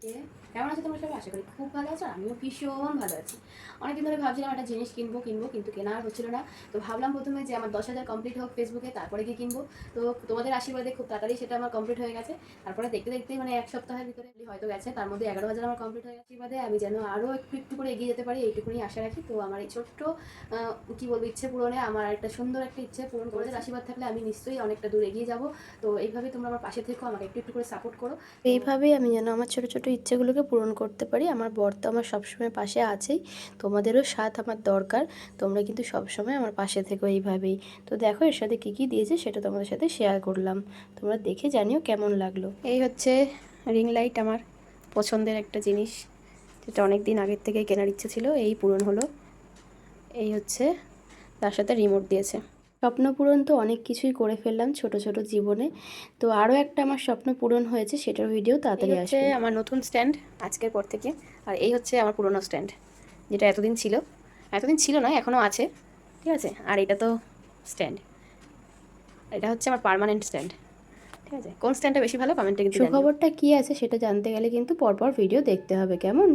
সবাইকে। কেমন আছো তোমরা সবাই? আশা করি খুব ভালো আছো। আমিও ভীষণ ভালো আছি। অনেকদিন ধরে ভাবছিলাম একটা জিনিস কিনবো কিন্তু কেনা আর হচ্ছিল না। তো ভাবলাম প্রথমে যে আমার 10,000 কমপ্লিট হোক ফেসবুকে, তারপরে গিয়ে কিনবো। তো তোমাদের আশীর্বাদে খুব তাড়াতাড়ি সেটা আমার কমপ্লিট হয়ে গেছে। তারপরে দেখতে দেখতেই মানে 1 সপ্তাহের ভিতরে হয়তো গেছে। তার মধ্যে 11,000 আমার কমপ্লিট হয়ে গেছে। আশীর্বাদে আমি যেন আরও একটু একটু করে এগিয়ে যেতে পারি, এইটুকুনি আশা রাখি। তো আমার এই ছোট্ট কি বলবো, ইচ্ছে পূরণে আমার একটা সুন্দর একটা ইচ্ছে পূরণ করে আশীর্বাদ থাকলে আমি নিশ্চয়ই অনেকটা দূর এগিয়ে যাবো। তো এইভাবে তোমরা আমার পাশে থেকো, আমাকে একটু একটু করে সাপোর্ট করো। এইভাবেই আমি যেন আমার ছোট ছোট ইচ্ছেগুলোকে পূরণ করতে পারি। আমার বর তো আমার সবসময় পাশে আছেই, তোমাদেরও সাথ আমার দরকার। তোমরা কিন্তু সবসময় আমার পাশে থেকো এইভাবেই। তো দেখো এর সাথে কী কী দিয়েছে সেটা তোমাদের সাথে শেয়ার করলাম, তোমরা দেখে জানিও কেমন লাগলো। এই হচ্ছে রিং লাইট, আমার পছন্দের একটা জিনিস, যেটা অনেক দিন আগের থেকে কেনার ইচ্ছে ছিল, এই পূরণ হলো। এই হচ্ছে, তার সাথে রিমোট দিয়েছে। স্বপ্ন পূরণ তো অনেক কিছুই করে ফেললাম ছোট ছোট জীবনে। তো আরও একটা আমার স্বপ্ন পূরণ হয়েছে, সেটার ভিডিও তাড়াতাড়ি আসবে। আমার নতুন স্ট্যান্ড আজকের পর থেকে। আর এই হচ্ছে আমার পুরনো স্ট্যান্ড, যেটা এতদিন ছিল না, এখনও আছে, ঠিক আছে। আর এটা তো স্ট্যান্ড, এটা হচ্ছে আমার পার্মানেন্ট স্ট্যান্ড, ঠিক আছে। কোন স্ট্যান্ডটা বেশি ভালো কমেন্টে কিন্তু সুখবরটা কী আছে সেটা জানতে গেলে কিন্তু পরপর ভিডিও দেখতে হবে, কেমন?